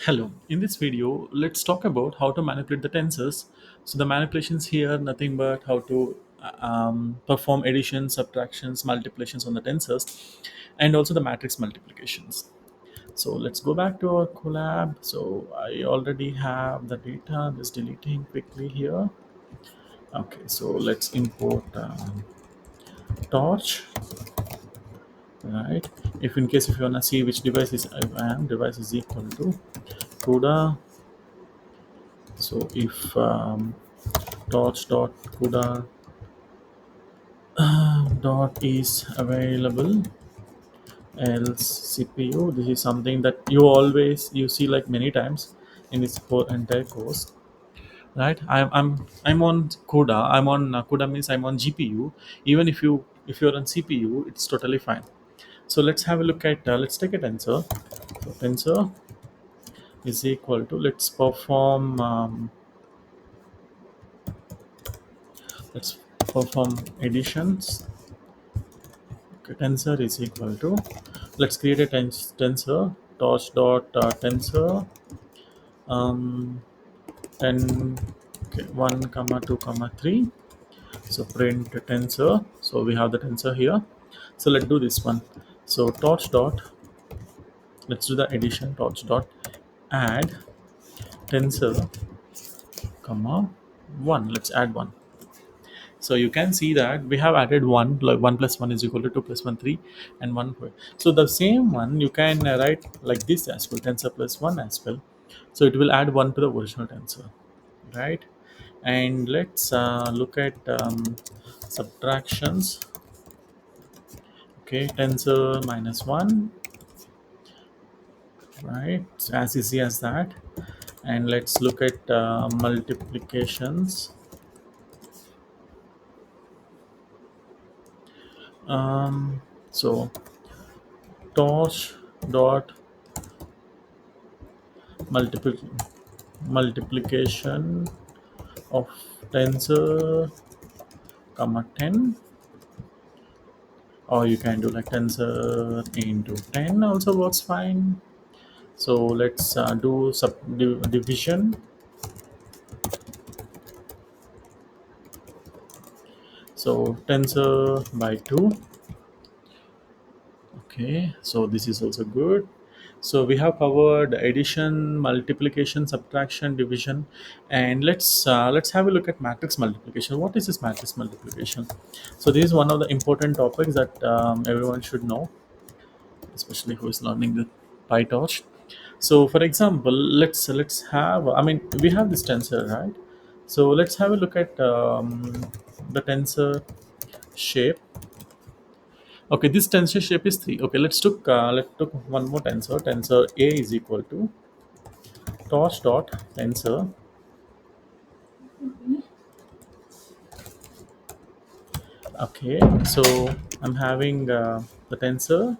Hello, in this video, let's talk about how to manipulate the tensors. So the manipulations here, nothing but how to perform addition, subtractions, multiplications on the tensors, and also the matrix multiplications. So let's go back to our collab. So I already have the data, just deleting quickly here. Okay, so let's import torch, right? If in case if you wanna see which device is I am, device is equal to CUDA. So if torch dot CUDA dot is available else CPU, this is something that you see like many times in this whole entire course, right? I'm on CUDA. I'm on CUDA means I'm on GPU. Even if you're on CPU, it's totally fine. So let's have a look at let's take a tensor. So tensor is equal to, let's perform let's perform additions. Okay, tensor is equal to, let's create a tensor torch dot tensor um 10, okay, 1 comma 2 comma 3. So print tensor, so we have the tensor here. So let's do this one. So torch dot, let's do the addition, torch dot add tensor comma 1, let's add 1. So you can see that we have added 1, like 1 plus 1 is equal to 2 plus 1 3, and 1 4. So the same one you can write like this as well, tensor plus 1 as well. So it will add 1 to the original tensor, right? And let's look at subtractions. Okay, tensor minus 1, right? It's as easy as that. And let's look at multiplications. So torch dot multiple multiplication of tensor comma 10, or you can do like tensor into 10 also works fine. So let's do division. So tensor by 2. Okay, so this is also good. So we have covered addition, multiplication, subtraction, division, and let's have a look at matrix multiplication. What is this matrix multiplication? So this is one of the important topics that everyone should know, especially who is learning the PyTorch. So for example, let's have, I mean, we have this tensor, right? So let's have a look at the tensor shape. Okay, this tensor shape is 3. Okay, let's took one more tensor. Tensor A is equal to torch dot tensor. Okay, so I'm having the tensor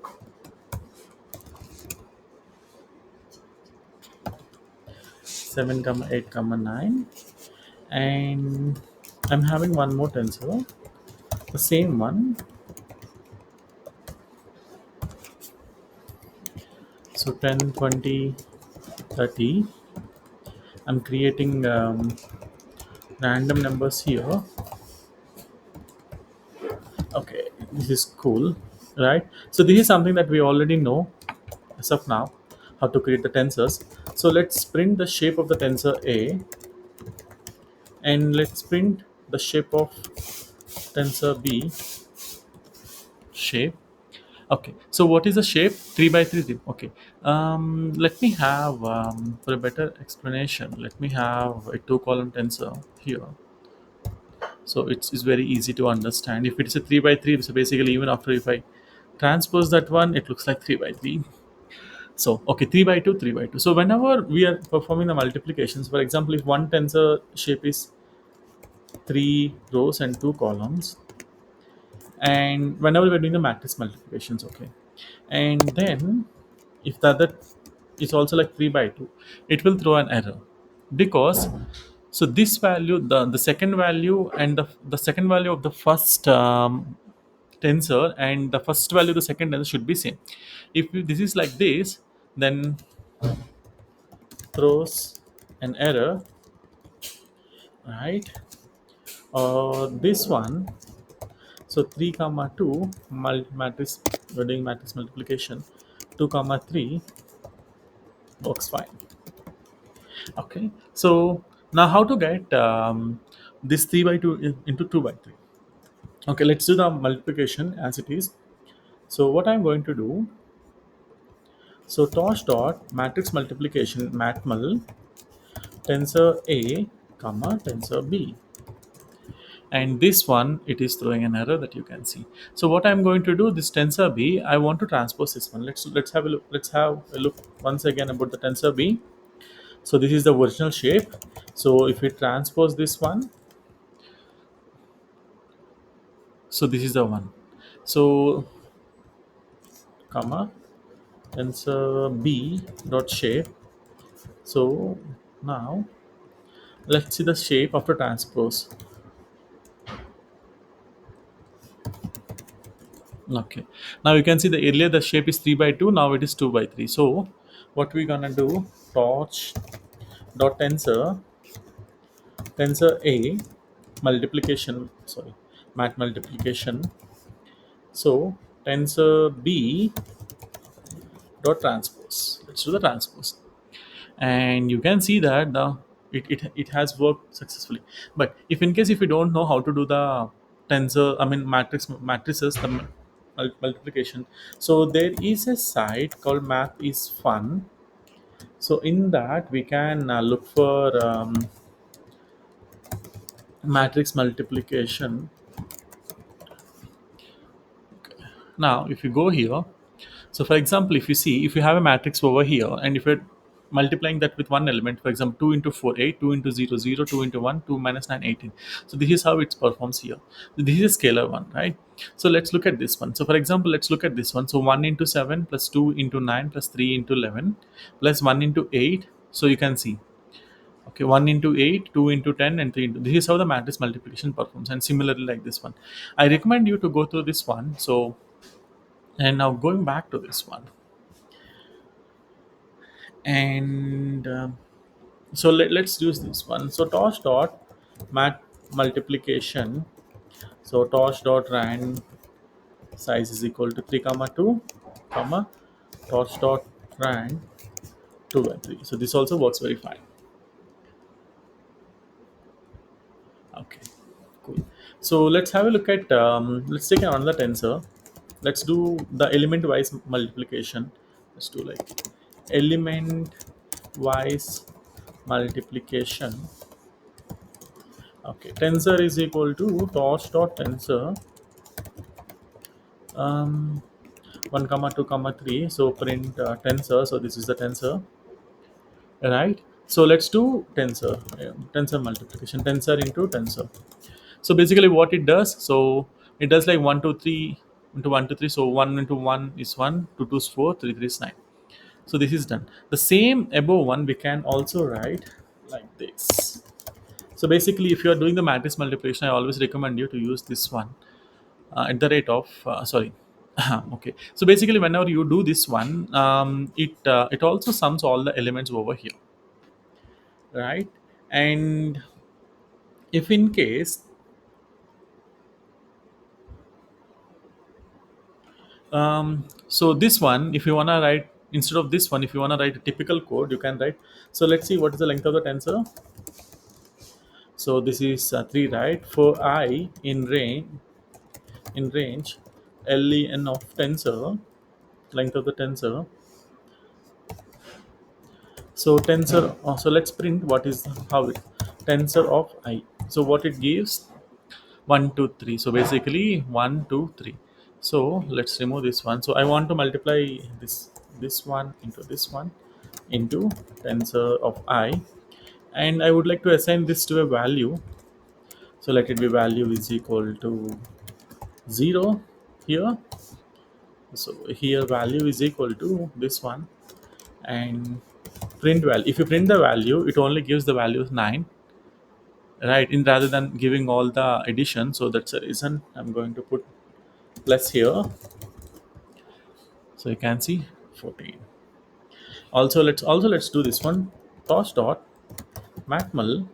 7 comma 8 comma 9, and I'm having one more tensor, the same one. So 10, 20, 30. I'm creating random numbers here. Okay, this is cool, right? So this is something that we already know as of now, how to create the tensors. So let's print the shape of the tensor A, and let's print the shape of tensor B shape. Okay, so what is the shape? 3 by 3. Okay, let me have for a better explanation, let me have a two column tensor here. So it's very easy to understand. If it's a 3 by 3, so basically even after if I transpose that one, it looks like 3 by 3. So okay, 3 by 2, 3 by 2. So whenever we are performing the multiplications, for example, if one tensor shape is 3 rows and 2 columns, and whenever we're doing the matrix multiplications, okay, and then if the other is also like 3 by 2, it will throw an error, because so this value, the second value and the second value of the first tensor and the first value of the second tensor should be same. If this is like this, then throws an error, right? This one, so 3 comma 2 matrix, we're doing matrix multiplication, 2 comma 3 works fine. Okay, so now how to get this 3 by 2 into 2 by 3? Okay, let's do the multiplication as it is. So what I'm going to do, so torch dot matrix multiplication matmul tensor A comma tensor B, and this one it is throwing an error that you can see. So what I'm going to do, this tensor B, I want to transpose this one. Let's have a look. Let's have a look once again about the tensor B. So this is the original shape. So if we transpose this one, so this is the one. So comma tensor B dot shape. So now let's see the shape after transpose. Okay, now you can see the earlier the shape is 3 by 2, now it is 2 by 3. So what we're gonna do, torch dot tensor A multiplication, sorry, mat multiplication, so tensor B dot transpose. Let's do the transpose, and you can see that it has worked successfully. But if in case if you don't know how to do the tensor, I mean matrices, the multiplication, so there is a site called Math is Fun. So in that we can look for matrix multiplication. Now if you go here, so for example, if you see, if you have a matrix over here and if you're multiplying that with one element, for example 2 into 4 8, 2 into 0 0, 2 into 1 2 minus 9 18. So this is how it performs here. This is a scalar one, right? So let's look at this one. So for example, let's look at this one. So 1 into 7 plus 2 into 9 plus 3 into 11 plus 1 into 8. So you can see, okay, 1 into 8, 2 into 10, and 3 into, this is how the matrix multiplication performs. And similarly like this one, I recommend you to go through this one. So, and now going back to this one, and so let's use this one. So torch dot mat multiplication, so torch dot rand size is equal to 3 comma 2 comma torch dot rand 2 by 3. So this also works very fine. Okay, cool. So let's have a look at let's take another tensor. Let's do the element wise multiplication. Let's do like element wise multiplication. Okay, tensor is equal to torch dot tensor, um, 1 comma 2 comma 3. So print tensor. So this is the tensor, right? So let's do tensor, tensor multiplication, tensor into tensor. So basically what it does, so it does like 1 2 3 into 1 2 3. So 1 into 1 is 1, 2 2 is 4, 3 3 is 9. So this is done. The same above one we can also write like this. So basically, if you are doing the matrix multiplication, I always recommend you to use this one at the rate of sorry. Okay. So basically, whenever you do this one, it also sums all the elements over here, right? And if in case, so this one, if you wanna write instead of this one, if you wanna write a typical code, you can write. So let's see what is the length of the tensor. So this is 3, right? For I in range len of tensor, length of the tensor. So tensor, so let's print what is how it tensor of I. So what it gives, 1 2 3. So basically 1 2 3. So let's remove this one. So I want to multiply this one into this one into tensor of I, and I would like to assign this to a value. So let it be value is equal to 0 here. So here value is equal to this one, and print value. If you print the value, it only gives the value 9, right? In rather than giving all the addition. So that's the reason I'm going to put plus here. So you can see 14. Also let's do this one. torch dot matmul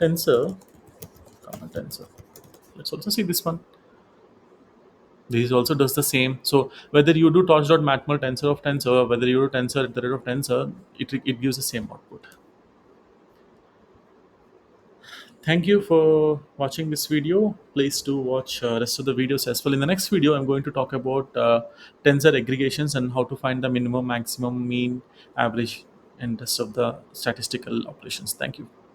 tensor comma tensor. Let's also see this one. This also does the same. So whether you do torch.matmul tensor of tensor, whether you do tensor at the rate of tensor, it gives the same output. Thank you for watching this video. Please do watch rest of the videos as well. In the next video, I'm going to talk about tensor aggregations and how to find the minimum, maximum, mean, average, and rest of the statistical operations. Thank you.